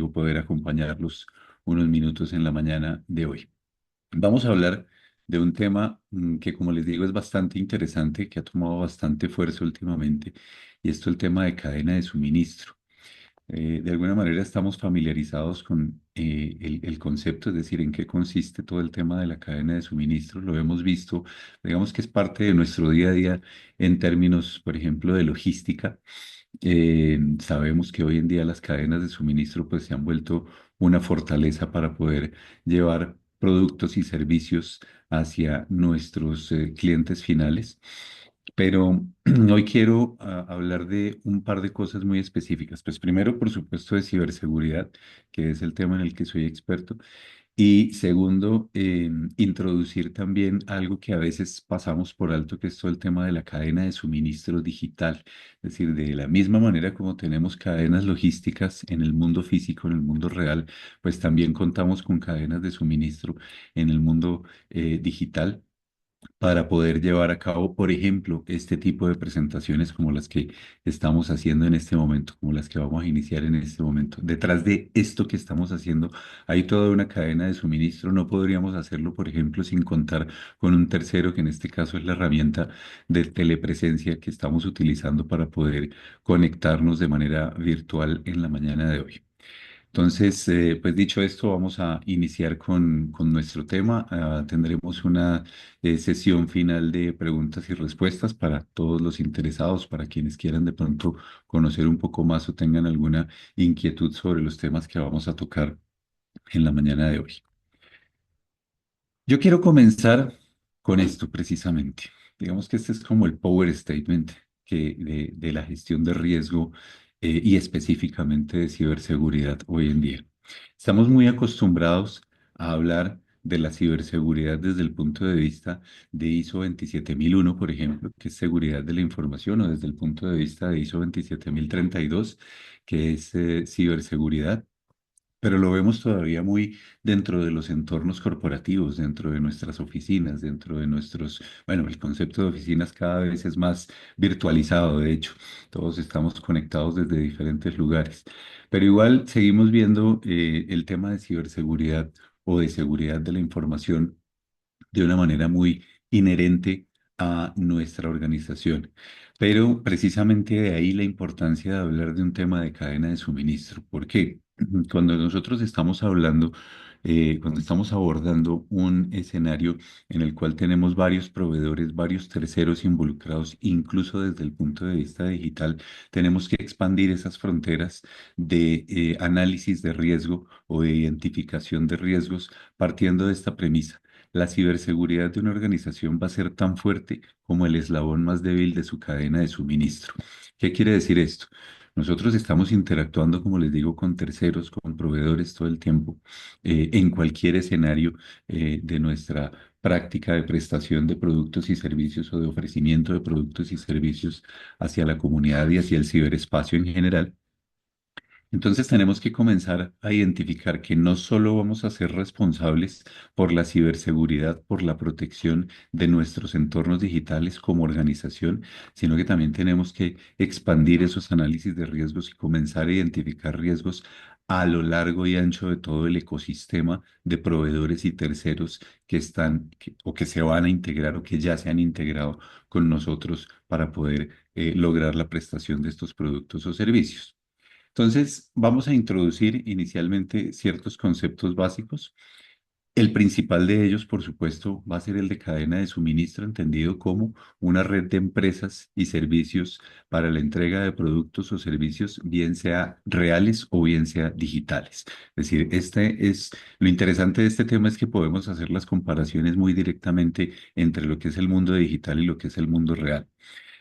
gusto poder acompañarlos unos minutos en la mañana de hoy. Vamos a hablar de un tema que, como les digo, es bastante interesante, que ha tomado bastante fuerza últimamente, y esto el tema de cadena de suministro. De alguna manera estamos familiarizados con el concepto, es decir, en qué consiste todo el tema de la cadena de suministro. Lo hemos visto, digamos que es parte de nuestro día a día en términos, por ejemplo, de logística. Sabemos que hoy en día las cadenas de suministro pues se han vuelto una fortaleza para poder llevar productos y servicios hacia nuestros clientes finales. Pero hoy quiero hablar de un par de cosas muy específicas. Pues primero, por supuesto, de ciberseguridad, que es el tema en el que soy experto. Y segundo, introducir también algo que a veces pasamos por alto, que es todo el tema de la cadena de suministro digital. Es decir, de la misma manera como tenemos cadenas logísticas en el mundo físico, en el mundo real, pues también contamos con cadenas de suministro en el mundo digital para poder llevar a cabo, por ejemplo, este tipo de presentaciones como las que estamos haciendo en este momento, como las que vamos a iniciar en este momento. Detrás de esto que estamos haciendo hay toda una cadena de suministro. No podríamos hacerlo, por ejemplo, sin contar con un tercero, que en este caso es la herramienta de telepresencia que estamos utilizando para poder conectarnos de manera virtual en la mañana de hoy. Entonces, pues dicho esto, vamos a iniciar con nuestro tema. Tendremos una sesión final de preguntas y respuestas para todos los interesados, para quienes quieran de pronto conocer un poco más o tengan alguna inquietud sobre los temas que vamos a tocar en la mañana de hoy. Yo quiero comenzar con esto precisamente. Digamos que este es como el power statement de la gestión de riesgo y específicamente de ciberseguridad hoy en día. Estamos muy acostumbrados a hablar de la ciberseguridad desde el punto de vista de ISO 27001, por ejemplo, que es seguridad de la información, o desde el punto de vista de ISO 27032, que es ciberseguridad, pero lo vemos todavía muy dentro de los entornos corporativos, dentro de nuestras oficinas, dentro de nuestros, bueno, el concepto de oficinas cada vez es más virtualizado, de hecho, todos estamos conectados desde diferentes lugares, pero igual seguimos viendo el tema de ciberseguridad o de seguridad de la información de una manera muy inherente a nuestra organización. Pero precisamente de ahí la importancia de hablar de un tema de cadena de suministro. ¿Por qué? Cuando nosotros estamos hablando, cuando estamos abordando un escenario en el cual tenemos varios proveedores, varios terceros involucrados, incluso desde el punto de vista digital, tenemos que expandir esas fronteras de análisis de riesgo o de identificación de riesgos partiendo de esta premisa. La ciberseguridad de una organización va a ser tan fuerte como el eslabón más débil de su cadena de suministro. ¿Qué quiere decir esto? Nosotros estamos interactuando, como les digo, con terceros, con proveedores todo el tiempo, en cualquier escenario de nuestra práctica de prestación de productos y servicios o de ofrecimiento de productos y servicios hacia la comunidad y hacia el ciberespacio en general. Entonces tenemos que comenzar a identificar que no solo vamos a ser responsables por la ciberseguridad, por la protección de nuestros entornos digitales como organización, sino que también tenemos que expandir esos análisis de riesgos y comenzar a identificar riesgos a lo largo y ancho de todo el ecosistema de proveedores y terceros que están o que se van a integrar o que ya se han integrado con nosotros para poder lograr la prestación de estos productos o servicios. Entonces, vamos a introducir inicialmente ciertos conceptos básicos. El principal de ellos, por supuesto, va a ser el de cadena de suministro, entendido como una red de empresas y servicios para la entrega de productos o servicios, bien sea reales o bien sea digitales. Es decir, lo interesante de este tema es que podemos hacer las comparaciones muy directamente entre lo que es el mundo digital y lo que es el mundo real.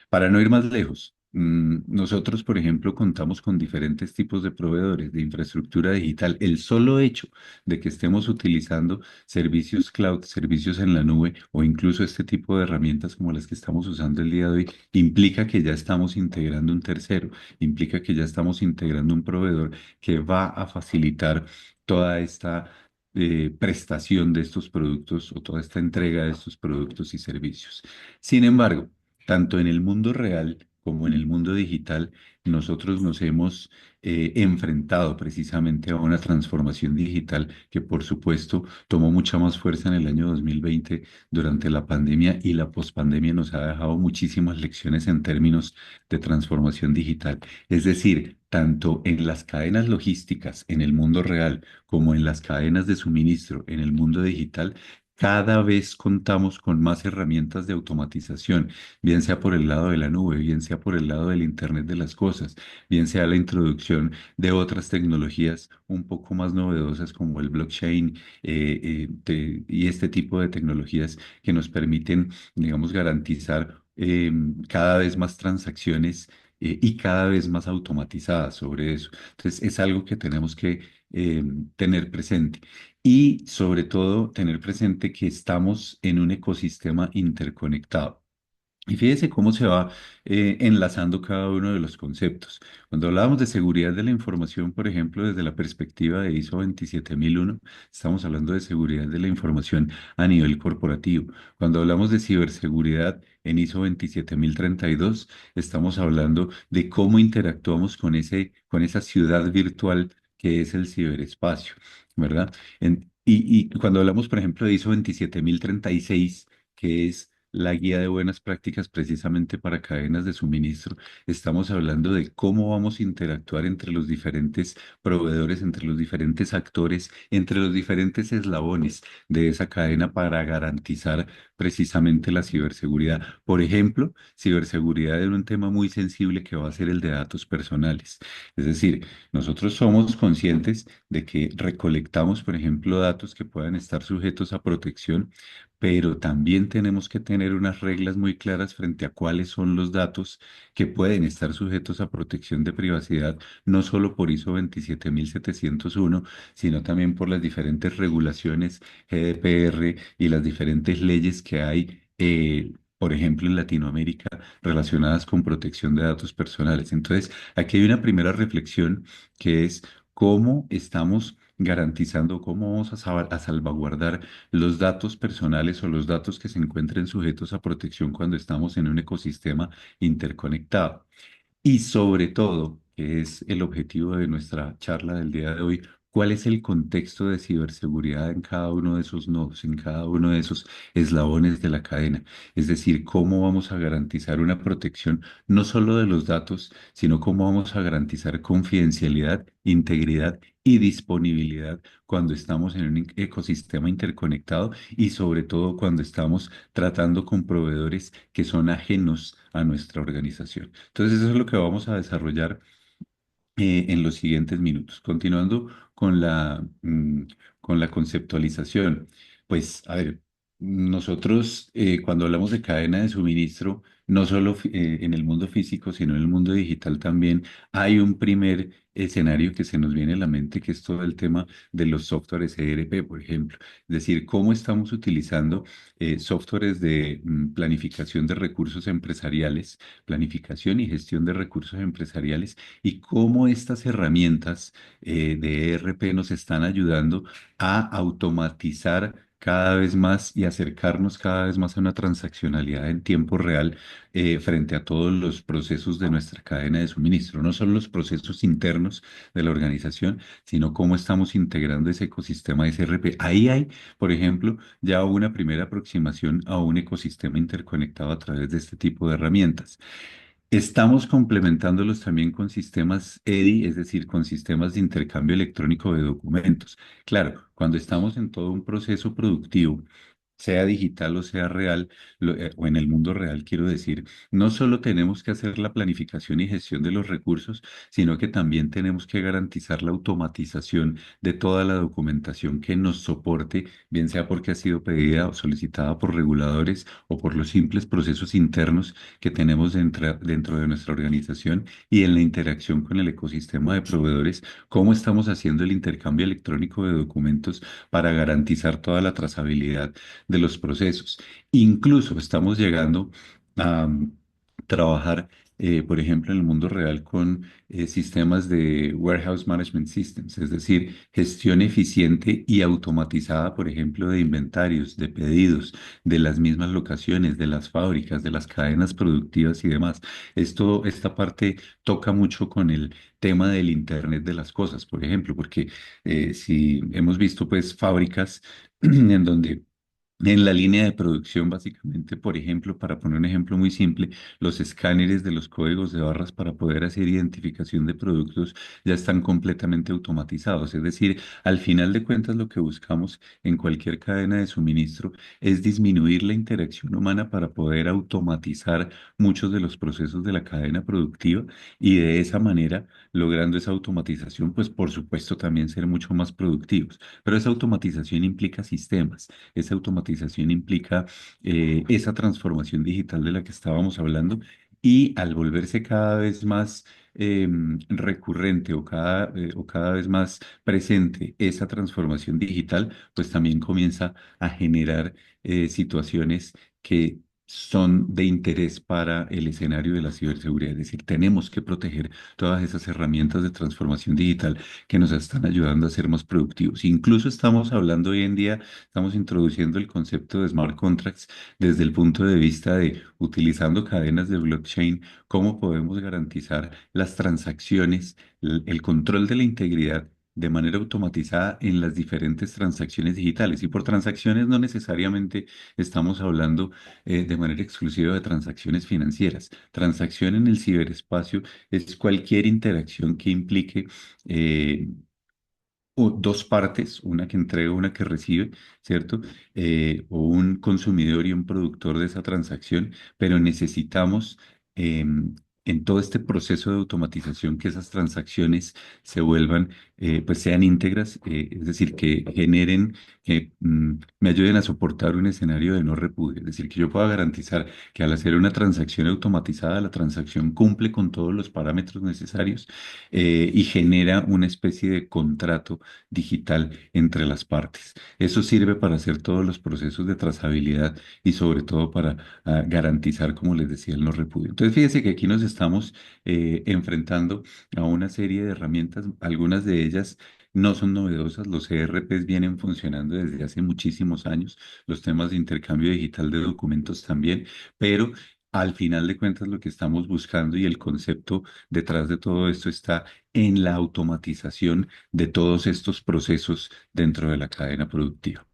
Para no ir más lejos, nosotros, por ejemplo, contamos con diferentes tipos de proveedores de infraestructura digital. El solo hecho de que estemos utilizando servicios cloud, servicios en la nube o incluso este tipo de herramientas como las que estamos usando el día de hoy, implica que ya estamos integrando un tercero, implica que ya estamos integrando un proveedor que va a facilitar toda esta prestación de estos productos o toda esta entrega de estos productos y servicios. Sin embargo, tanto en el mundo real como en el mundo digital, nosotros nos hemos enfrentado precisamente a una transformación digital que, por supuesto, tomó mucha más fuerza en el año 2020 durante la pandemia, y la pospandemia nos ha dejado muchísimas lecciones en términos de transformación digital. Es decir, tanto en las cadenas logísticas en el mundo real como en las cadenas de suministro en el mundo digital, cada vez contamos con más herramientas de automatización, bien sea por el lado de la nube, bien sea por el lado del Internet de las cosas, bien sea la introducción de otras tecnologías un poco más novedosas como el blockchain, y este tipo de tecnologías que nos permiten, digamos, garantizar cada vez más transacciones y cada vez más automatizadas sobre eso. Entonces, es algo que tenemos que eh, tener presente. Y sobre todo, tener presente que estamos en un ecosistema interconectado. Y fíjese cómo se va enlazando cada uno de los conceptos. Cuando hablábamos de seguridad de la información, por ejemplo, desde la perspectiva de ISO 27001, estamos hablando de seguridad de la información a nivel corporativo. Cuando hablamos de ciberseguridad en ISO 27032, estamos hablando de cómo interactuamos con esa ciudad virtual que es el ciberespacio, ¿verdad? Y cuando hablamos, por ejemplo, de ISO 27036, que es la guía de buenas prácticas precisamente para cadenas de suministro, estamos hablando de cómo vamos a interactuar entre los diferentes proveedores, entre los diferentes actores, entre los diferentes eslabones de esa cadena para garantizar precisamente la ciberseguridad. Por ejemplo, ciberseguridad en un tema muy sensible que va a ser el de datos personales. Es decir, nosotros somos conscientes de que recolectamos, por ejemplo, datos que puedan estar sujetos a protección, pero también tenemos que tener unas reglas muy claras frente a cuáles son los datos que pueden estar sujetos a protección de privacidad, no solo por ISO 27701, sino también por las diferentes regulaciones GDPR y las diferentes leyes que hay. Por ejemplo, en Latinoamérica, relacionadas con protección de datos personales. Entonces, aquí hay una primera reflexión, que es cómo estamos garantizando, cómo vamos a salvaguardar los datos personales o los datos que se encuentren sujetos a protección cuando estamos en un ecosistema interconectado. Y sobre todo, que es el objetivo de nuestra charla del día de hoy, ¿cuál es el contexto de ciberseguridad en cada uno de esos nodos, en cada uno de esos eslabones de la cadena? Es decir, ¿cómo vamos a garantizar una protección no solo de los datos, sino cómo vamos a garantizar confidencialidad, integridad y disponibilidad cuando estamos en un ecosistema interconectado, y sobre todo cuando estamos tratando con proveedores que son ajenos a nuestra organización? Entonces, eso es lo que vamos a desarrollar en los siguientes minutos. Continuando con la conceptualización, pues, a ver, nosotros cuando hablamos de cadena de suministro, no solo en el mundo físico, sino en el mundo digital también, hay un primer escenario que se nos viene a la mente, que es todo el tema de los softwares ERP, por ejemplo. Es decir, cómo estamos utilizando softwares de planificación de recursos empresariales, planificación y gestión de recursos empresariales, y cómo estas herramientas de ERP nos están ayudando a automatizar cada vez más y acercarnos cada vez más a una transaccionalidad en tiempo real frente a todos los procesos de nuestra cadena de suministro, no solo los procesos internos de la organización, sino cómo estamos integrando ese ecosistema de SRP. Ahí hay, por ejemplo, ya una primera aproximación a un ecosistema interconectado a través de este tipo de herramientas. Estamos complementándolos también con sistemas EDI, es decir, con sistemas de intercambio electrónico de documentos. Claro, cuando estamos en todo un proceso productivo, sea digital o sea real, o en el mundo real, quiero decir, no solo tenemos que hacer la planificación y gestión de los recursos, sino que también tenemos que garantizar la automatización de toda la documentación que nos soporte, bien sea porque ha sido pedida o solicitada por reguladores o por los simples procesos internos que tenemos dentro de nuestra organización, y en la interacción con el ecosistema de proveedores, cómo estamos haciendo el intercambio electrónico de documentos para garantizar toda la trazabilidad de los procesos. Incluso estamos llegando a trabajar, por ejemplo, en el mundo real con sistemas de warehouse management systems, es decir, gestión eficiente y automatizada, por ejemplo, de inventarios, de pedidos, de las mismas locaciones, de las fábricas, de las cadenas productivas y demás. Esta parte toca mucho con el tema del Internet de las cosas, por ejemplo, porque si hemos visto pues fábricas en donde en la línea de producción, básicamente, por ejemplo, para poner un ejemplo muy simple, los escáneres de los códigos de barras para poder hacer identificación de productos ya están completamente automatizados. Es decir, al final de cuentas, lo que buscamos en cualquier cadena de suministro es disminuir la interacción humana para poder automatizar muchos de los procesos de la cadena productiva y de esa manera, logrando esa automatización, pues por supuesto también ser mucho más productivos. Pero esa automatización implica sistemas. Esa automatización implica esa transformación digital de la que estábamos hablando y al volverse cada vez más recurrente o cada vez más presente esa transformación digital, pues también comienza a generar situaciones que son de interés para el escenario de la ciberseguridad. Es decir, tenemos que proteger todas esas herramientas de transformación digital que nos están ayudando a ser más productivos. Incluso estamos hablando hoy en día. Estamos introduciendo el concepto de smart contracts desde el punto de vista de utilizando cadenas de blockchain, cómo podemos garantizar las transacciones, el control de la integridad de manera automatizada en las diferentes transacciones digitales. Y por transacciones no necesariamente estamos hablando de manera exclusiva de transacciones financieras. Transacción en el ciberespacio es cualquier interacción que implique eh, dos partes, una que entrega, una que recibe, ¿cierto? O un consumidor y un productor de esa transacción, pero necesitamos en todo este proceso de automatización que esas transacciones se vuelvan, pues sean íntegras, es decir, que generen, que me ayuden a soportar un escenario de no repudio, es decir, que yo pueda garantizar que al hacer una transacción automatizada, la transacción cumple con todos los parámetros necesarios y genera una especie de contrato digital entre las partes. Eso sirve para hacer todos los procesos de trazabilidad y sobre todo para garantizar, como les decía, el no repudio. Entonces, fíjense que aquí nos estamos enfrentando a una serie de herramientas, algunas de ellas no son novedosas, los ERPs vienen funcionando desde hace muchísimos años, los temas de intercambio digital de documentos también, pero al final de cuentas lo que estamos buscando y el concepto detrás de todo esto está en la automatización de todos estos procesos dentro de la cadena productiva.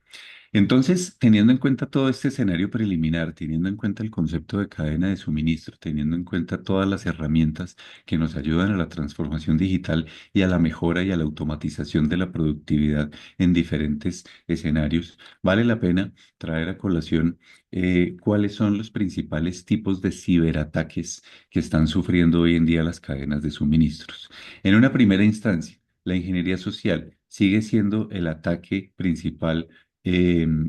Entonces, teniendo en cuenta todo este escenario preliminar, teniendo en cuenta el concepto de cadena de suministro, teniendo en cuenta todas las herramientas que nos ayudan a la transformación digital y a la mejora y a la automatización de la productividad en diferentes escenarios, vale la pena traer a colación cuáles son los principales tipos de ciberataques que están sufriendo hoy en día las cadenas de suministros. En una primera instancia, la ingeniería social sigue siendo el ataque principal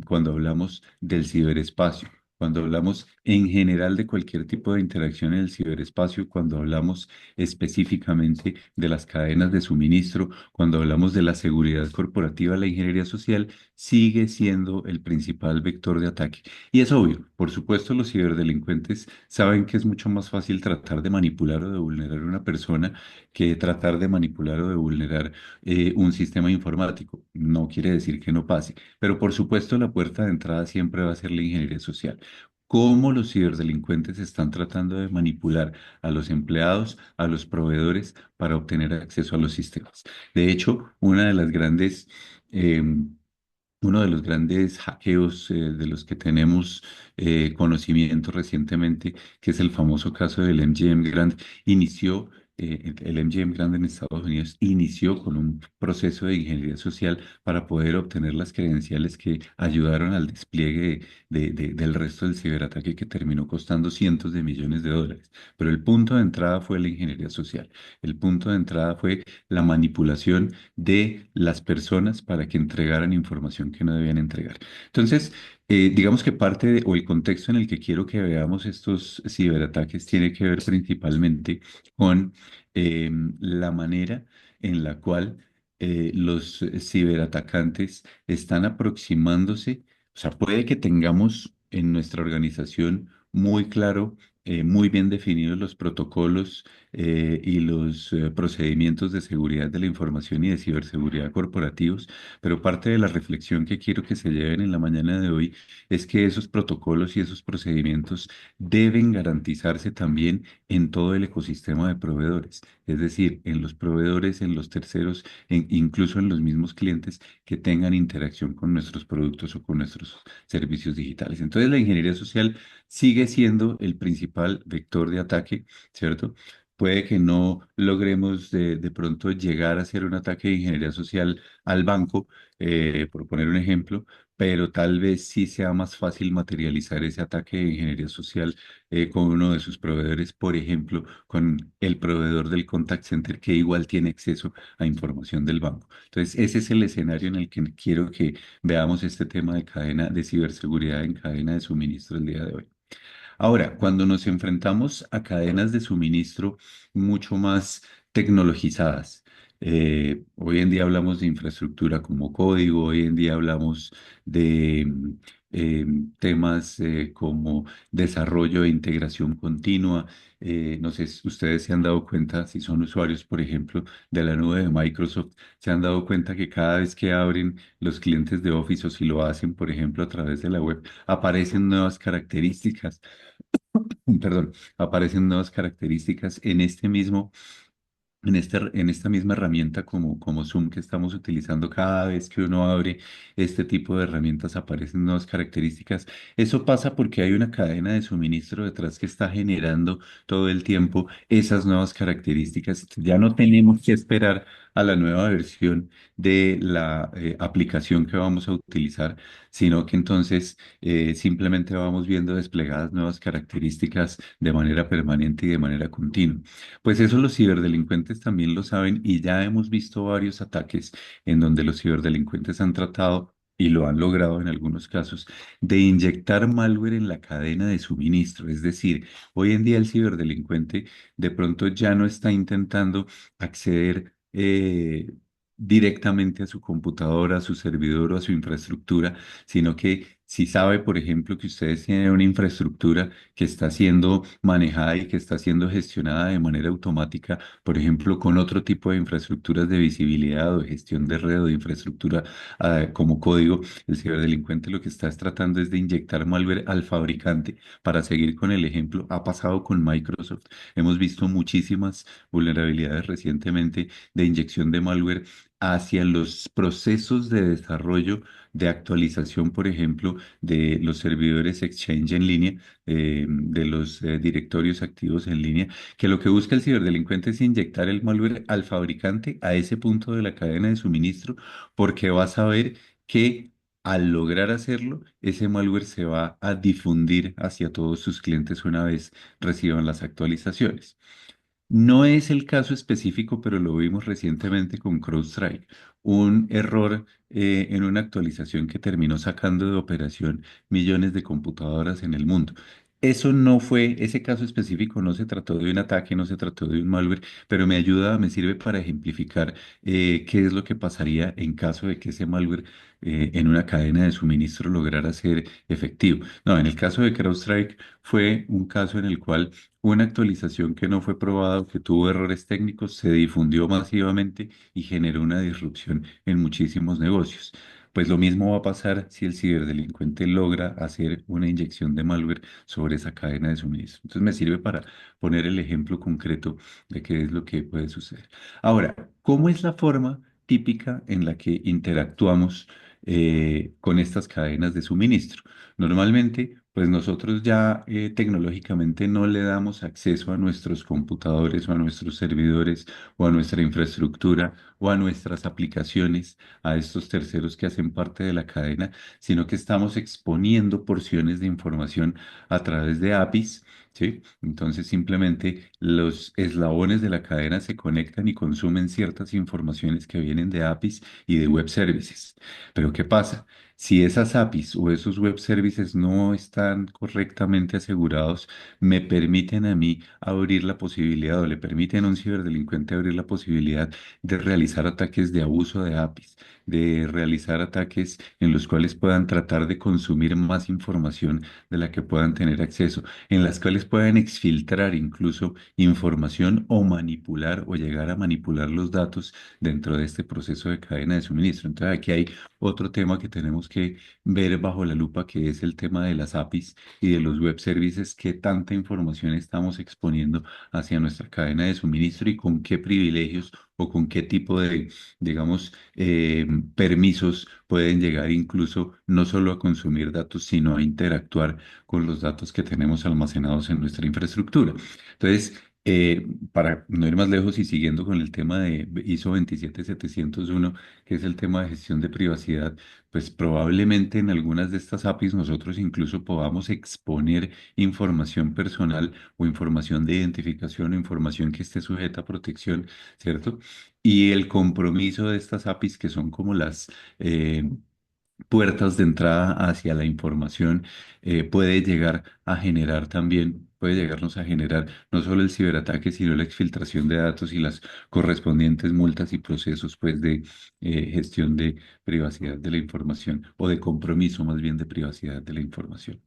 cuando hablamos del ciberespacio, cuando hablamos en general de cualquier tipo de interacción en el ciberespacio, cuando hablamos específicamente de las cadenas de suministro, cuando hablamos de la seguridad corporativa, la ingeniería social sigue siendo el principal vector de ataque. Y es obvio, por supuesto, los ciberdelincuentes saben que es mucho más fácil tratar de manipular o de vulnerar a una persona que tratar de manipular o de vulnerar un sistema informático. No quiere decir que no pase. Pero por supuesto la puerta de entrada siempre va a ser la ingeniería social. Cómo los ciberdelincuentes están tratando de manipular a los empleados, a los proveedores para obtener acceso a los sistemas. De hecho, uno de los grandes hackeos de los que tenemos conocimiento recientemente, que es el famoso caso del MGM Grand, inició, el MGM Grand en Estados Unidos inició con un proceso de ingeniería social para poder obtener las credenciales que ayudaron al despliegue del resto del ciberataque que terminó costando cientos de millones de dólares. Pero el punto de entrada fue la ingeniería social. El punto de entrada fue la manipulación de las personas para que entregaran información que no debían entregar. Entonces, digamos que o el contexto en el que quiero que veamos estos ciberataques tiene que ver principalmente con la manera en la cual los ciberatacantes están aproximándose. O sea, puede que tengamos en nuestra organización muy claro, muy bien definidos los protocolos y los procedimientos de seguridad de la información y de ciberseguridad corporativos, pero parte de la reflexión que quiero que se lleven en la mañana de hoy es que esos protocolos y esos procedimientos deben garantizarse también en todo el ecosistema de proveedores, es decir, en los proveedores, en los terceros, incluso en los mismos clientes que tengan interacción con nuestros productos o con nuestros servicios digitales. Entonces, la ingeniería social sigue siendo el principal vector de ataque, ¿cierto? Puede que no logremos de pronto llegar a hacer un ataque de ingeniería social al banco, por poner un ejemplo, pero tal vez sí sea más fácil materializar ese ataque de ingeniería social con uno de sus proveedores, por ejemplo, con el proveedor del contact center que igual tiene acceso a información del banco. Entonces, ese es el escenario en el que quiero que veamos este tema de cadena de ciberseguridad en cadena de suministro el día de hoy. Ahora, cuando nos enfrentamos a cadenas de suministro mucho más tecnologizadas, hoy en día hablamos de infraestructura como código, hoy en día hablamos de temas como desarrollo e integración continua. No sé si ustedes se han dado cuenta, si son usuarios, por ejemplo, de la nube de Microsoft, se han dado cuenta que cada vez que abren los clientes de Office o si lo hacen, por ejemplo, a través de la web, aparecen nuevas características, perdón, aparecen nuevas características en esta misma herramienta como Zoom que estamos utilizando. Cada vez que uno abre este tipo de herramientas aparecen nuevas características. Eso pasa porque hay una cadena de suministro detrás que está generando todo el tiempo esas nuevas características. Ya no tenemos que esperar a la nueva versión de la aplicación que vamos a utilizar, sino que entonces simplemente vamos viendo desplegadas nuevas características de manera permanente y de manera continua. Pues eso los ciberdelincuentes también lo saben y ya hemos visto varios ataques en donde los ciberdelincuentes han tratado y lo han logrado en algunos casos de inyectar malware en la cadena de suministro. Es decir, hoy en día el ciberdelincuente de pronto ya no está intentando acceder directamente a su computadora, a su servidor o a su infraestructura, sino que si sabe, por ejemplo, que ustedes tienen una infraestructura que está siendo manejada y que está siendo gestionada de manera automática, por ejemplo, con otro tipo de infraestructuras de visibilidad o de gestión de red o de infraestructura como código, el ciberdelincuente lo que está es tratando es de inyectar malware al fabricante. Para seguir con el ejemplo, ha pasado con Microsoft. Hemos visto muchísimas vulnerabilidades recientemente de inyección de malware hacia los procesos de desarrollo, de actualización, por ejemplo, de los servidores Exchange en línea, de los directorios activos en línea, que lo que busca el ciberdelincuente es inyectar el malware al fabricante a ese punto de la cadena de suministro, porque va a saber que al lograr hacerlo, ese malware se va a difundir hacia todos sus clientes una vez reciban las actualizaciones. No es el caso específico, pero lo vimos recientemente con CrowdStrike, un error en una actualización que terminó sacando de operación millones de computadoras en el mundo. Eso no fue, ese caso específico no se trató de un ataque, no se trató de un malware, pero me ayuda, me sirve para ejemplificar qué es lo que pasaría en caso de que ese malware en una cadena de suministro lograra ser efectivo. No, en el caso de CrowdStrike fue un caso en el cual una actualización que no fue probada o que tuvo errores técnicos se difundió masivamente y generó una disrupción en muchísimos negocios. Pues lo mismo va a pasar si el ciberdelincuente logra hacer una inyección de malware sobre esa cadena de suministro. Entonces me sirve para poner el ejemplo concreto de qué es lo que puede suceder. Ahora, ¿cómo es la forma típica en la que interactuamos con estas cadenas de suministro? Normalmente, pues nosotros ya tecnológicamente no le damos acceso a nuestros computadores o a nuestros servidores o a nuestra infraestructura o a nuestras aplicaciones a estos terceros que hacen parte de la cadena, sino que estamos exponiendo porciones de información a través de APIs. ¿Sí? Entonces simplemente los eslabones de la cadena se conectan y consumen ciertas informaciones que vienen de APIs y de web services. Pero ¿qué pasa? Si esas APIs o esos web services no están correctamente asegurados, me permiten a mí abrir la posibilidad o le permiten a un ciberdelincuente abrir la posibilidad de realizar ataques de abuso de APIs, de realizar ataques en los cuales puedan tratar de consumir más información de la que puedan tener acceso, en las cuales puedan exfiltrar incluso información o manipular o llegar a manipular los datos dentro de este proceso de cadena de suministro. Entonces aquí hay otro tema que tenemos que ver bajo la lupa, que es el tema de las APIs y de los web services, qué tanta información estamos exponiendo hacia nuestra cadena de suministro y con qué privilegios o con qué tipo de, digamos, permisos pueden llegar incluso no solo a consumir datos, sino a interactuar con los datos que tenemos almacenados en nuestra infraestructura. Entonces, para no ir más lejos y siguiendo con el tema de ISO 27701, que es el tema de gestión de privacidad, pues probablemente en algunas de estas APIs nosotros incluso podamos exponer información personal o información de identificación o información que esté sujeta a protección, ¿cierto? Y el compromiso de estas APIs, que son como las puertas de entrada hacia la información, puede llegar a generar también, puede llegarnos a generar no solo el ciberataque, sino la exfiltración de datos y las correspondientes multas y procesos pues de gestión de privacidad de la información o de compromiso más bien de privacidad de la información.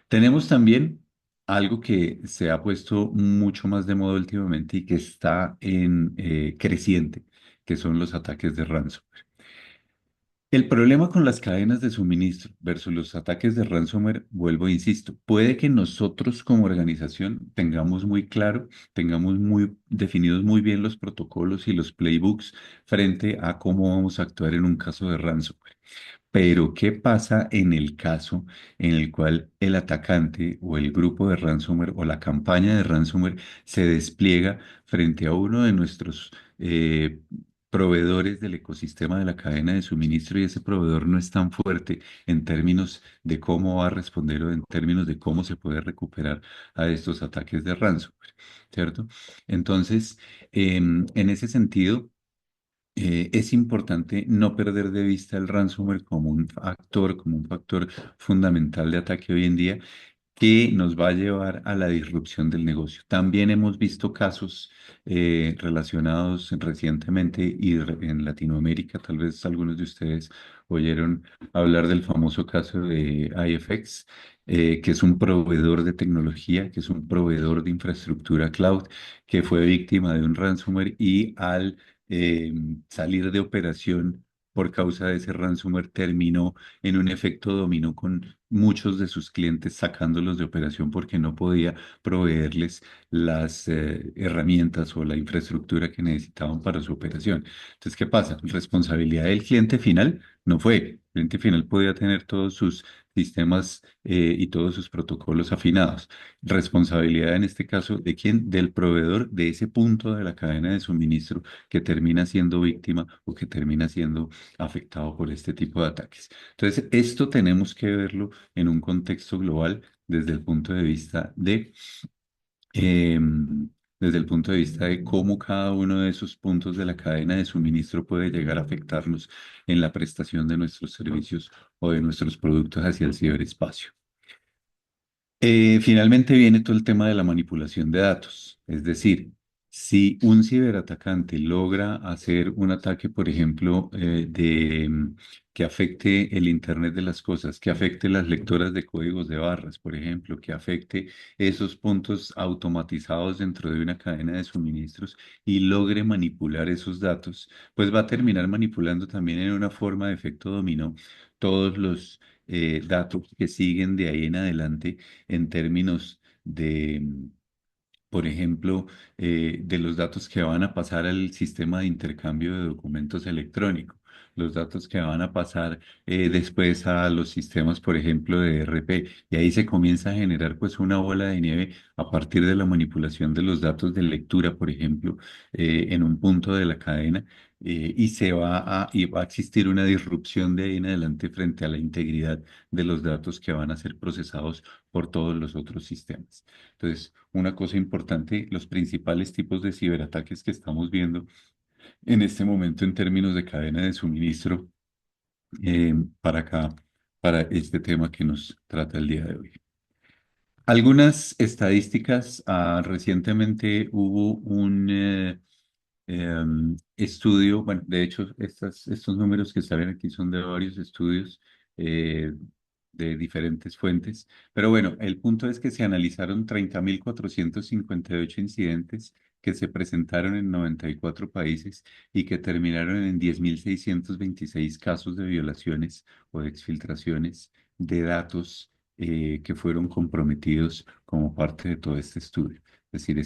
Tenemos también algo que se ha puesto mucho más de moda últimamente y que está en creciente, que son los ataques de ransomware. El problema con las cadenas de suministro versus los ataques de ransomware, vuelvo e insisto, puede que nosotros como organización tengamos muy claro, tengamos muy definidos muy bien los protocolos y los playbooks frente a cómo vamos a actuar en un caso de ransomware. Pero, ¿qué pasa en el caso en el cual el atacante o el grupo de ransomware o la campaña de ransomware se despliega frente a uno de nuestros proveedores del ecosistema de la cadena de suministro y ese proveedor no es tan fuerte en términos de cómo va a responder o en términos de cómo se puede recuperar a estos ataques de ransomware, ¿cierto? Entonces, en ese sentido, es importante no perder de vista el ransomware como un factor fundamental de ataque hoy en día que nos va a llevar a la disrupción del negocio. También hemos visto casos relacionados recientemente en Latinoamérica, tal vez algunos de ustedes oyeron hablar del famoso caso de IFX, que es un proveedor de tecnología, que es un proveedor de infraestructura cloud, que fue víctima de un ransomware y al eh, salir de operación por causa de ese ransomware terminó en un efecto dominó con muchos de sus clientes sacándolos de operación porque no podía proveerles las herramientas o la infraestructura que necesitaban para su operación. Entonces, ¿qué pasa? Responsabilidad del cliente final no fue. El cliente final podía tener todos sus sistemas y todos sus protocolos afinados. Responsabilidad en este caso de quién? Del proveedor de ese punto de la cadena de suministro que termina siendo víctima o que termina siendo afectado por este tipo de ataques. Entonces, esto tenemos que verlo en un contexto global desde el punto de vista desde el punto de vista de cómo cada uno de esos puntos de la cadena de suministro puede llegar a afectarnos en la prestación de nuestros servicios o de nuestros productos hacia el ciberespacio. Finalmente viene todo el tema de la manipulación de datos. Es decir, si un ciberatacante logra hacer un ataque, por ejemplo, que afecte el Internet de las cosas, que afecte las lectoras de códigos de barras, por ejemplo, que afecte esos puntos automatizados dentro de una cadena de suministros y logre manipular esos datos, pues va a terminar manipulando también en una forma de efecto dominó todos los datos que siguen de ahí en adelante en términos de, por ejemplo, de los datos que van a pasar al sistema de intercambio de documentos electrónico, los datos que van a pasar después a los sistemas, por ejemplo, de ERP. Y ahí se comienza a generar pues una bola de nieve a partir de la manipulación de los datos de lectura, por ejemplo, en un punto de la cadena. Y va a existir una disrupción de ahí en adelante frente a la integridad de los datos que van a ser procesados por todos los otros sistemas. Entonces, una cosa importante, los principales tipos de ciberataques que estamos viendo en este momento en términos de cadena de suministro eh, para acá, para este tema que nos trata el día de hoy. Algunas estadísticas, recientemente hubo un estudio, bueno, de hecho, estos números que salen aquí son de varios estudios eh, de diferentes fuentes, pero bueno, el punto es que se analizaron 30.458 incidentes que se presentaron en 94 países y que terminaron en 10.626 casos de violaciones o de exfiltraciones de datos que fueron comprometidos como parte de todo este estudio. Es decir, no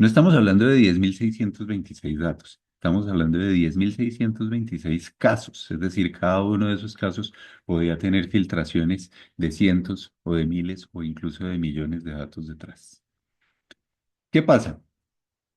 estamos hablando de 10.626 datos, estamos hablando de 10.626 casos, es decir, cada uno de esos casos podía tener filtraciones de cientos o de miles o incluso de millones de datos detrás. ¿Qué pasa?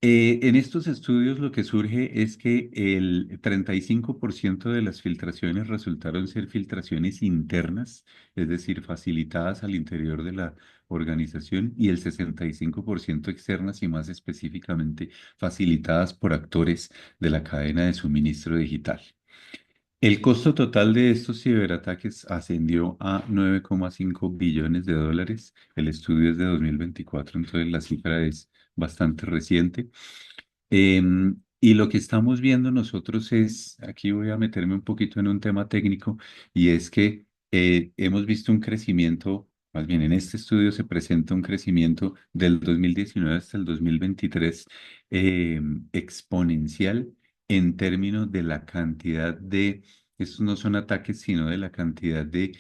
En estos estudios lo que surge es que el 35% de las filtraciones resultaron ser filtraciones internas, es decir, facilitadas al interior de la organización, y el 65% externas y más específicamente facilitadas por actores de la cadena de suministro digital. El costo total de estos ciberataques ascendió a 9,5 billones de dólares. El estudio es de 2024, entonces la cifra es bastante reciente. Y lo que estamos viendo nosotros es, aquí voy a meterme un poquito en un tema técnico, y es que hemos visto un crecimiento, más bien en este estudio se presenta un crecimiento del 2019 hasta el 2023 exponencial en términos de la cantidad de, estos no son ataques, sino de la cantidad de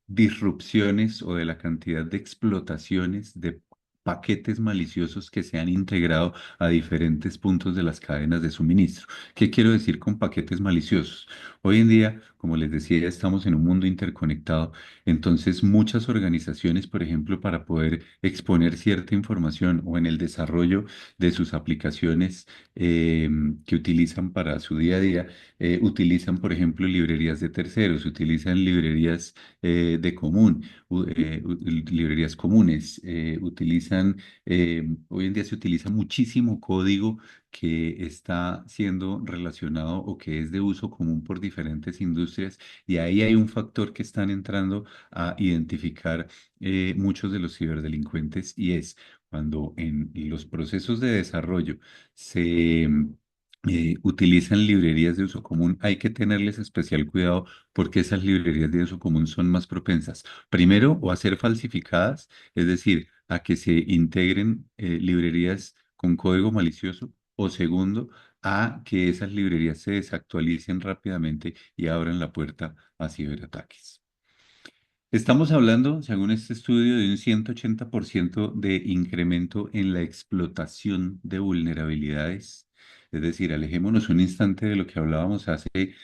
disrupciones o de la cantidad de explotaciones de paquetes maliciosos que se han integrado a diferentes puntos de las cadenas de suministro. ¿Qué quiero decir con paquetes maliciosos? Hoy en día, como les decía, ya estamos en un mundo interconectado, entonces muchas organizaciones, por ejemplo, para poder exponer cierta información o en el desarrollo de sus aplicaciones que utilizan para su día a día, utilizan, por ejemplo, librerías de terceros, utilizan librerías de común, librerías comunes, hoy en día se utiliza muchísimo código que está siendo relacionado o que es de uso común por diferentes industrias, y ahí hay un factor que están entrando a identificar muchos de los ciberdelincuentes, y es cuando en los procesos de desarrollo se utilizan librerías de uso común, hay que tenerles especial cuidado porque esas librerías de uso común son más propensas, primero, o a ser falsificadas, es decir, a que se integren librerías con código malicioso, o segundo, a que esas librerías se desactualicen rápidamente y abran la puerta a ciberataques. Estamos hablando, según este estudio, de un 180% de incremento en la explotación de vulnerabilidades. Es decir, alejémonos un instante de lo que hablábamos hace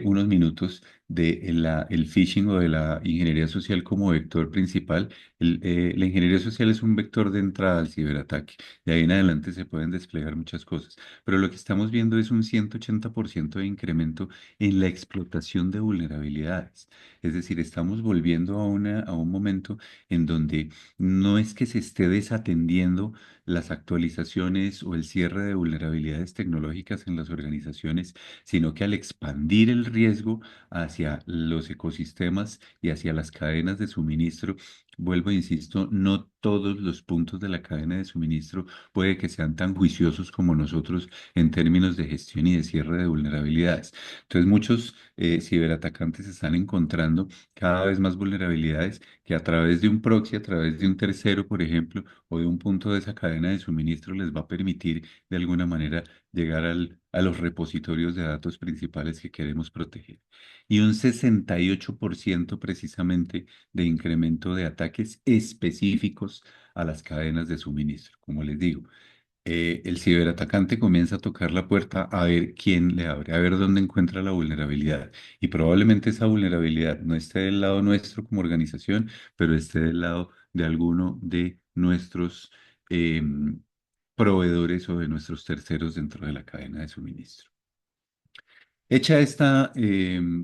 unos minutos de el phishing o de la ingeniería social como vector principal. La ingeniería social es un vector de entrada al ciberataque. De ahí en adelante se pueden desplegar muchas cosas. Pero lo que estamos viendo es un 180% de incremento en la explotación de vulnerabilidades. Es decir, estamos volviendo a un momento en donde no es que se esté desatendiendo las actualizaciones o el cierre de vulnerabilidades tecnológicas en las organizaciones, sino que al expandir el riesgo hacia los ecosistemas y hacia las cadenas de suministro, vuelvo e insisto, no todos los puntos de la cadena de suministro puede que sean tan juiciosos como nosotros en términos de gestión y de cierre de vulnerabilidades. Entonces, muchos ciberatacantes están encontrando cada vez más vulnerabilidades que a través de un proxy, a través de un tercero, por ejemplo, o de un punto de esa cadena de suministro, les va a permitir de alguna manera llegar a los repositorios de datos principales que queremos proteger. Y un 68% precisamente de incremento de ataques específicos a las cadenas de suministro. Como les digo, el ciberatacante comienza a tocar la puerta a ver quién le abre, a ver dónde encuentra la vulnerabilidad. Y probablemente esa vulnerabilidad no esté del lado nuestro como organización, pero esté del lado de alguno de nuestros proveedores o de nuestros terceros dentro de la cadena de suministro. Hecha esta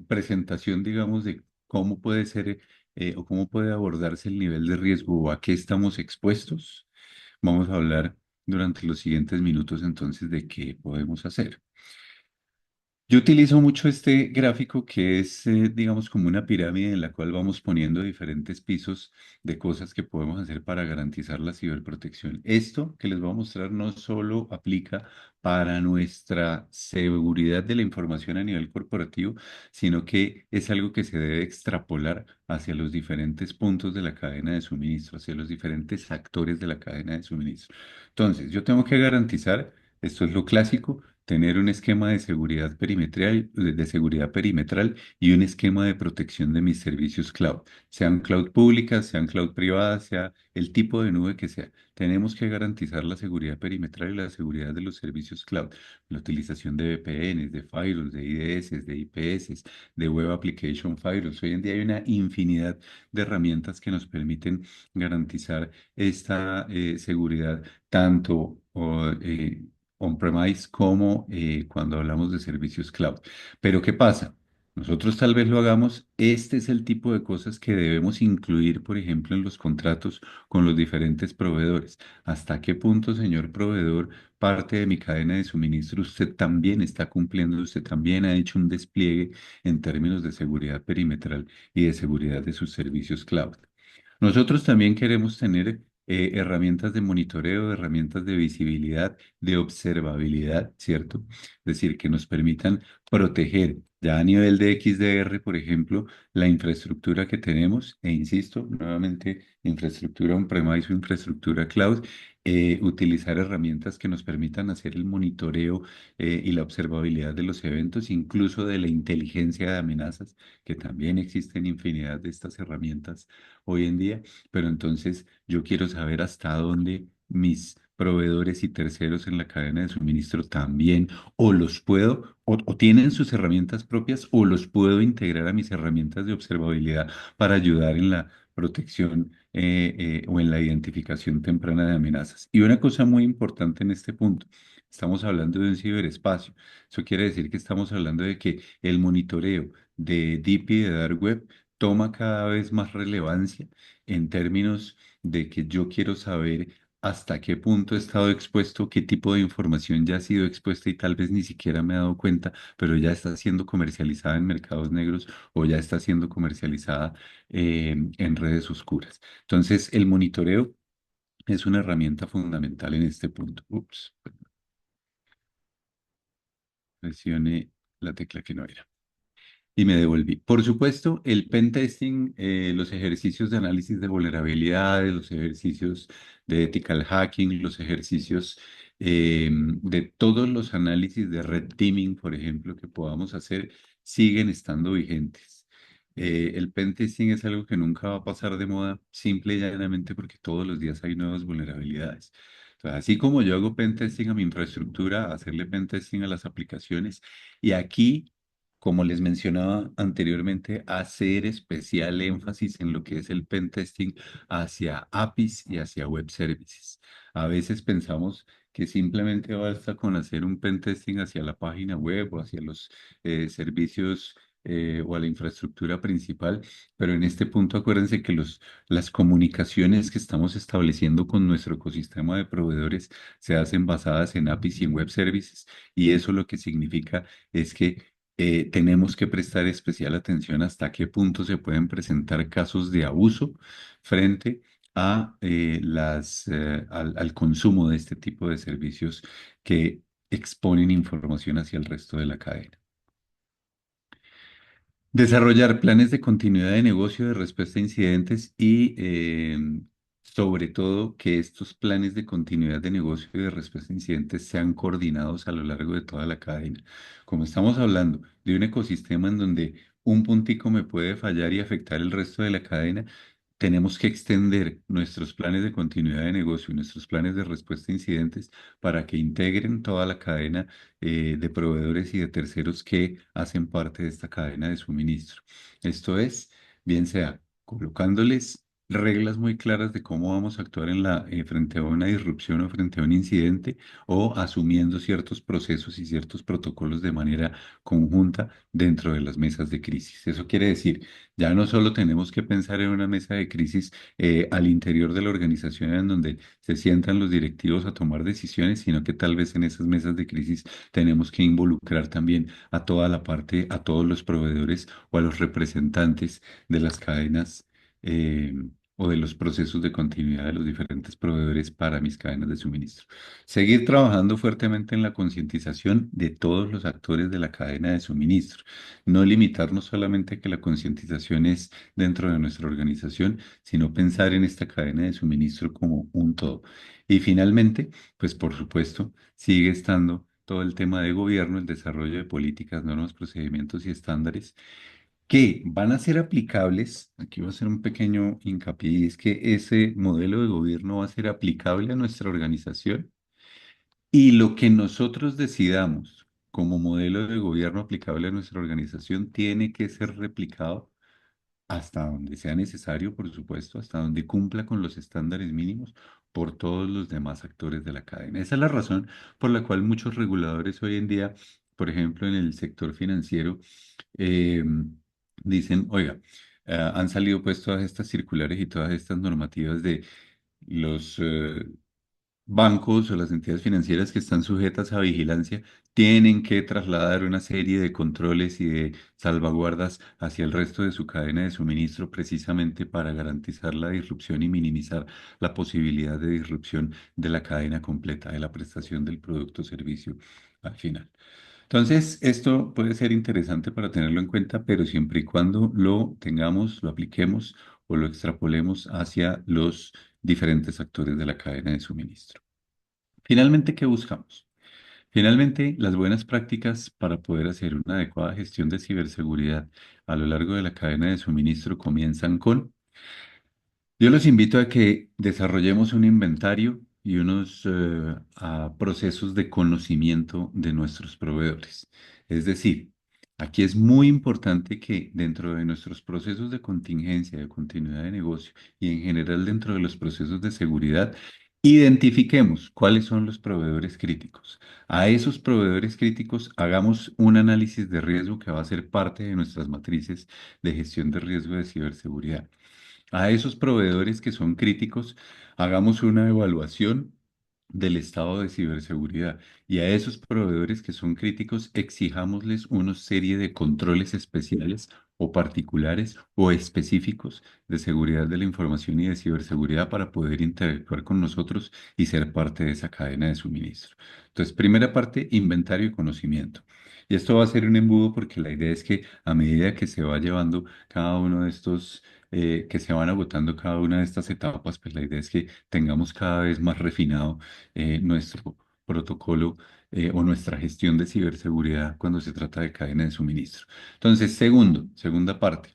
presentación, digamos, de cómo puede ser o cómo puede abordarse el nivel de riesgo o a qué estamos expuestos, vamos a hablar durante los siguientes minutos entonces de qué podemos hacer. Yo utilizo mucho este gráfico que es, digamos, como una pirámide en la cual vamos poniendo diferentes pisos de cosas que podemos hacer para garantizar la ciberprotección. Esto que les voy a mostrar no solo aplica para nuestra seguridad de la información a nivel corporativo, sino que es algo que se debe extrapolar hacia los diferentes puntos de la cadena de suministro, hacia los diferentes actores de la cadena de suministro. Entonces, yo tengo que garantizar, esto es lo clásico, tener un esquema de seguridad perimetral, de seguridad perimetral y un esquema de protección de mis servicios cloud, sean cloud públicas, sean cloud privadas, sea el tipo de nube que sea. Tenemos que garantizar la seguridad perimetral y la seguridad de los servicios cloud, la utilización de VPNs, de firewalls, de IDS, de IPS, de Web Application Firewalls. Hoy en día hay una infinidad de herramientas que nos permiten garantizar esta seguridad tanto on-premise como cuando hablamos de servicios cloud. Pero ¿qué pasa? Nosotros tal vez lo hagamos. Este es el tipo de cosas que debemos incluir, por ejemplo, en los contratos con los diferentes proveedores. ¿Hasta qué punto, señor proveedor, parte de mi cadena de suministro usted también está cumpliendo, usted también ha hecho un despliegue en términos de seguridad perimetral y de seguridad de sus servicios cloud? Nosotros también queremos tener herramientas de monitoreo, herramientas de visibilidad, de observabilidad, ¿cierto? Es decir, que nos permitan proteger ya a nivel de XDR, por ejemplo, la infraestructura que tenemos, e insisto, nuevamente, infraestructura on-premise o infraestructura cloud, utilizar herramientas que nos permitan hacer el monitoreo y la observabilidad de los eventos, incluso de la inteligencia de amenazas, que también existen infinidad de estas herramientas hoy en día, pero entonces yo quiero saber hasta dónde mis proveedores y terceros en la cadena de suministro también, o los puedo, o tienen sus herramientas propias, o los puedo integrar a mis herramientas de observabilidad para ayudar en la protección o en la identificación temprana de amenazas. Y una cosa muy importante en este punto. Estamos hablando de un ciberespacio. Eso quiere decir que estamos hablando de que el monitoreo de Deep y de Dark Web toma cada vez más relevancia en términos de que yo quiero saber hasta qué punto he estado expuesto, qué tipo de información ya ha sido expuesta y tal vez ni siquiera me he dado cuenta, pero ya está siendo comercializada en mercados negros o ya está siendo comercializada en redes oscuras. Entonces, el monitoreo es una herramienta fundamental en este punto. Ups, presioné la tecla que no era. Y me devolví. Por supuesto, el pen testing, los ejercicios de análisis de vulnerabilidades, los ejercicios de ethical hacking, los ejercicios de todos los análisis de red teaming, por ejemplo, que podamos hacer, siguen estando vigentes. El pen testing es algo que nunca va a pasar de moda, simple y llanamente porque todos los días hay nuevas vulnerabilidades. Entonces, así como yo hago pen testing a mi infraestructura, hacerle pen testing a las aplicaciones, y aquí como les mencionaba anteriormente, hacer especial énfasis en lo que es el pen testing hacia APIs y hacia web services. A veces pensamos que simplemente basta con hacer un pen testing hacia la página web o hacia los servicios o a la infraestructura principal, pero en este punto acuérdense que las comunicaciones que estamos estableciendo con nuestro ecosistema de proveedores se hacen basadas en APIs y en web services, y eso lo que significa es que tenemos que prestar especial atención hasta qué punto se pueden presentar casos de abuso frente a al consumo de este tipo de servicios que exponen información hacia el resto de la cadena. Desarrollar planes de continuidad de negocio, de respuesta a incidentes y sobre todo que estos planes de continuidad de negocio y de respuesta a incidentes sean coordinados a lo largo de toda la cadena. Como estamos hablando de un ecosistema en donde un puntico me puede fallar y afectar el resto de la cadena, tenemos que extender nuestros planes de continuidad de negocio, nuestros planes de respuesta a incidentes para que integren toda la cadena de proveedores y de terceros que hacen parte de esta cadena de suministro. Esto es, bien sea colocándoles reglas muy claras de cómo vamos a actuar frente a una disrupción o frente a un incidente o asumiendo ciertos procesos y ciertos protocolos de manera conjunta dentro de las mesas de crisis. Eso quiere decir, ya no solo tenemos que pensar en una mesa de crisis al interior de la organización en donde se sientan los directivos a tomar decisiones, sino que tal vez en esas mesas de crisis tenemos que involucrar también a toda la parte, a todos los proveedores o a los representantes de las cadenas eh, o de los procesos de continuidad de los diferentes proveedores para mis cadenas de suministro. Seguir trabajando fuertemente en la concientización de todos los actores de la cadena de suministro. No limitarnos solamente a que la concientización es dentro de nuestra organización, sino pensar en esta cadena de suministro como un todo. Y finalmente, pues por supuesto, sigue estando todo el tema de gobierno, el desarrollo de políticas, normas, procedimientos y estándares que van a ser aplicables. Aquí voy a hacer un pequeño hincapié, y es que ese modelo de gobierno va a ser aplicable a nuestra organización y lo que nosotros decidamos como modelo de gobierno aplicable a nuestra organización tiene que ser replicado hasta donde sea necesario, por supuesto, hasta donde cumpla con los estándares mínimos por todos los demás actores de la cadena. Esa es la razón por la cual muchos reguladores hoy en día, por ejemplo, en el sector financiero, eh, dicen, oiga, han salido pues todas estas circulares y todas estas normativas de los bancos o las entidades financieras que están sujetas a vigilancia tienen que trasladar una serie de controles y de salvaguardas hacia el resto de su cadena de suministro precisamente para garantizar la disrupción y minimizar la posibilidad de disrupción de la cadena completa de la prestación del producto o servicio al final. Entonces, esto puede ser interesante para tenerlo en cuenta, pero siempre y cuando lo tengamos, lo apliquemos o lo extrapolemos hacia los diferentes actores de la cadena de suministro. Finalmente, ¿qué buscamos? Finalmente, las buenas prácticas para poder hacer una adecuada gestión de ciberseguridad a lo largo de la cadena de suministro comienzan con yo los invito a que desarrollemos un inventario y unos procesos de conocimiento de nuestros proveedores. Es decir, aquí es muy importante que dentro de nuestros procesos de contingencia, de continuidad de negocio y en general dentro de los procesos de seguridad, identifiquemos cuáles son los proveedores críticos. A esos proveedores críticos hagamos un análisis de riesgo que va a ser parte de nuestras matrices de gestión de riesgo de ciberseguridad. A esos proveedores que son críticos, hagamos una evaluación del estado de ciberseguridad y a esos proveedores que son críticos, exijámosles una serie de controles especiales o particulares o específicos de seguridad de la información y de ciberseguridad para poder interactuar con nosotros y ser parte de esa cadena de suministro. Entonces, primera parte, inventario y conocimiento. Y esto va a ser un embudo porque la idea es que a medida que se va llevando cada uno de estos que se van agotando cada una de estas etapas, pues la idea es que tengamos cada vez más refinado nuestro protocolo o nuestra gestión de ciberseguridad cuando se trata de cadena de suministro. Entonces, segunda parte.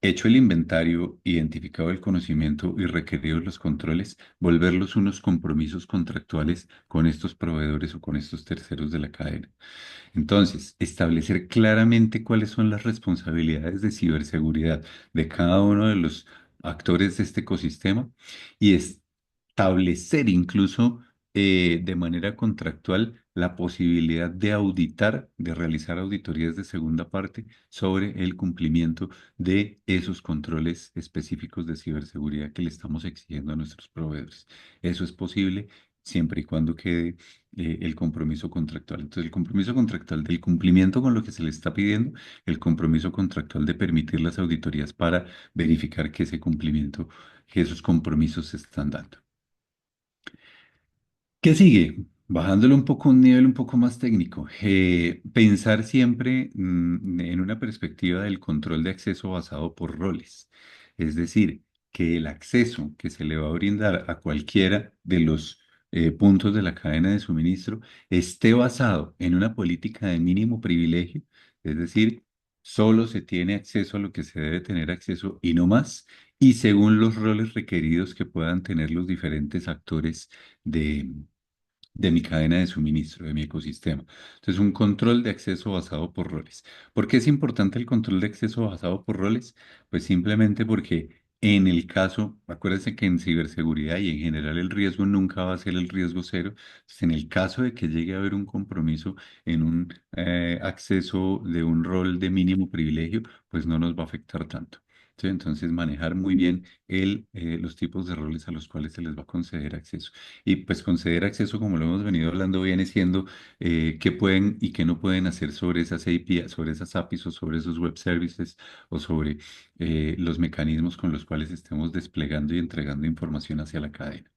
Hecho el inventario, identificado el conocimiento y requeridos los controles, volverlos unos compromisos contractuales con estos proveedores o con estos terceros de la cadena. Entonces, establecer claramente cuáles son las responsabilidades de ciberseguridad de cada uno de los actores de este ecosistema y establecer incluso de manera contractual la posibilidad de auditar, de realizar auditorías de segunda parte sobre el cumplimiento de esos controles específicos de ciberseguridad que le estamos exigiendo a nuestros proveedores. Eso es posible siempre y cuando quede el compromiso contractual. Entonces, el compromiso contractual del cumplimiento con lo que se le está pidiendo, el compromiso contractual de permitir las auditorías para verificar que ese cumplimiento, que esos compromisos se están dando. ¿Qué sigue? Bajándolo un poco a un nivel un poco más técnico, pensar siempre en una perspectiva del control de acceso basado por roles. Es decir, que el acceso que se le va a brindar a cualquiera de los puntos de la cadena de suministro esté basado en una política de mínimo privilegio, es decir, solo se tiene acceso a lo que se debe tener acceso y no más, y según los roles requeridos que puedan tener los diferentes actores de mi cadena de suministro, de mi ecosistema. Entonces, un control de acceso basado por roles. ¿Por qué es importante el control de acceso basado por roles? Pues simplemente porque En el caso, acuérdense que en ciberseguridad y en general el riesgo nunca va a ser el riesgo cero. En el caso de que llegue a haber un compromiso en un acceso de un rol de mínimo privilegio, pues no nos va a afectar tanto. ¿Sí? Entonces, manejar muy bien los tipos de roles a los cuales se les va a conceder acceso. Y pues conceder acceso, como lo hemos venido hablando, viene siendo qué pueden y qué no pueden hacer sobre esas API, sobre esas APIs o sobre esos web services o sobre los mecanismos con los cuales estemos desplegando y entregando información hacia la cadena.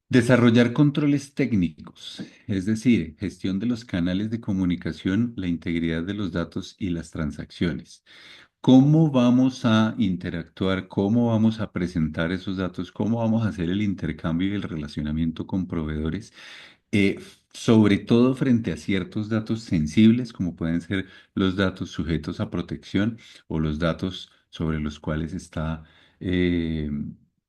Desarrollar controles técnicos, es decir, gestión de los canales de comunicación, la integridad de los datos y las transacciones. ¿Cómo vamos a interactuar? ¿Cómo vamos a presentar esos datos? ¿Cómo vamos a hacer el intercambio y el relacionamiento con proveedores? eh, Sobre todo frente a ciertos datos sensibles, como pueden ser los datos sujetos a protección o los datos sobre los cuales está eh,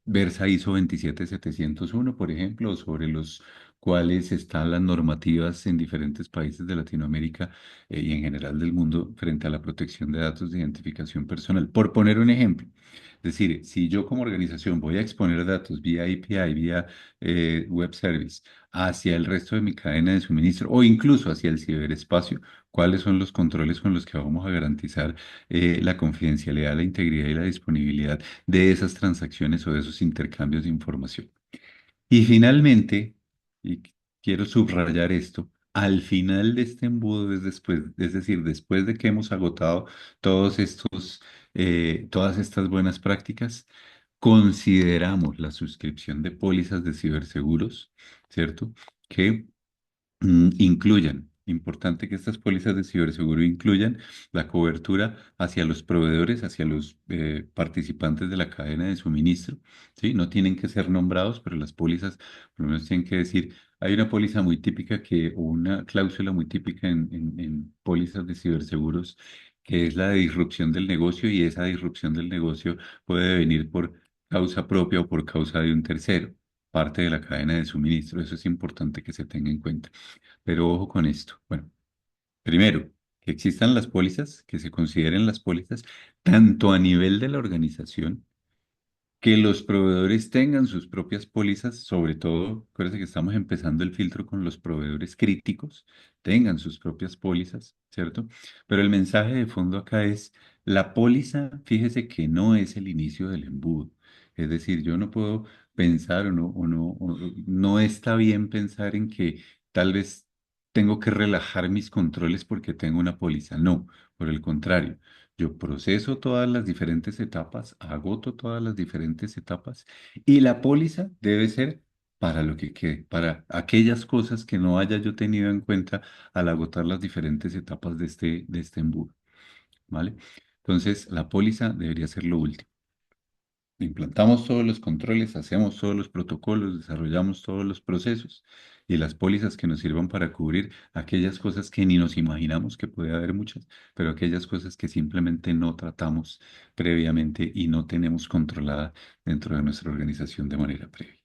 versa ISO 27701, por ejemplo, o sobre los cuales están las normativas en diferentes países de Latinoamérica y en general del mundo frente a la protección de datos de identificación personal. Por poner un ejemplo, es decir, si yo como organización voy a exponer datos vía API, vía web service, hacia el resto de mi cadena de suministro o incluso hacia el ciberespacio, cuáles son los controles con los que vamos a garantizar la confidencialidad, la integridad y la disponibilidad de esas transacciones o de esos intercambios de información. Y finalmente, y quiero subrayar esto, al final de este embudo, es después, es decir, después de que hemos agotado todas estas buenas prácticas, consideramos la suscripción de pólizas de ciberseguros, ¿cierto? Que incluyan, importante que estas pólizas de ciberseguro incluyan la cobertura hacia los proveedores, hacia los participantes de la cadena de suministro, ¿sí? No tienen que ser nombrados, pero las pólizas por lo menos tienen que decir, hay una póliza muy típica o una cláusula muy típica en pólizas de ciberseguros, que es la de disrupción del negocio y esa disrupción del negocio puede venir por causa propia o por causa de un tercero, parte de la cadena de suministro. Eso es importante que se tenga en cuenta. Pero ojo con esto. Bueno, primero, que existan las pólizas, que se consideren las pólizas, tanto a nivel de la organización, que los proveedores tengan sus propias pólizas, sobre todo, acuérdense que estamos empezando el filtro con los proveedores críticos, tengan sus propias pólizas, ¿cierto? Pero el mensaje de fondo acá es, la póliza, fíjese que no es el inicio del embudo. Es decir, yo no puedo pensar o no está bien pensar en que tal vez tengo que relajar mis controles porque tengo una póliza. No, por el contrario. Yo proceso todas las diferentes etapas, agoto todas las diferentes etapas y la póliza debe ser para lo que quede, para aquellas cosas que no haya yo tenido en cuenta al agotar las diferentes etapas de este embudo, ¿vale? Entonces, la póliza debería ser lo último. Implantamos todos los controles, hacemos todos los protocolos, desarrollamos todos los procesos y las pólizas que nos sirvan para cubrir aquellas cosas que ni nos imaginamos que puede haber muchas, pero aquellas cosas que simplemente no tratamos previamente y no tenemos controlada dentro de nuestra organización de manera previa.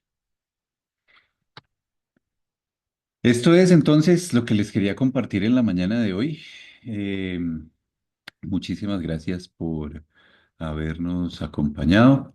Esto es entonces lo que les quería compartir en la mañana de hoy. Eh, Muchísimas gracias por habernos acompañado.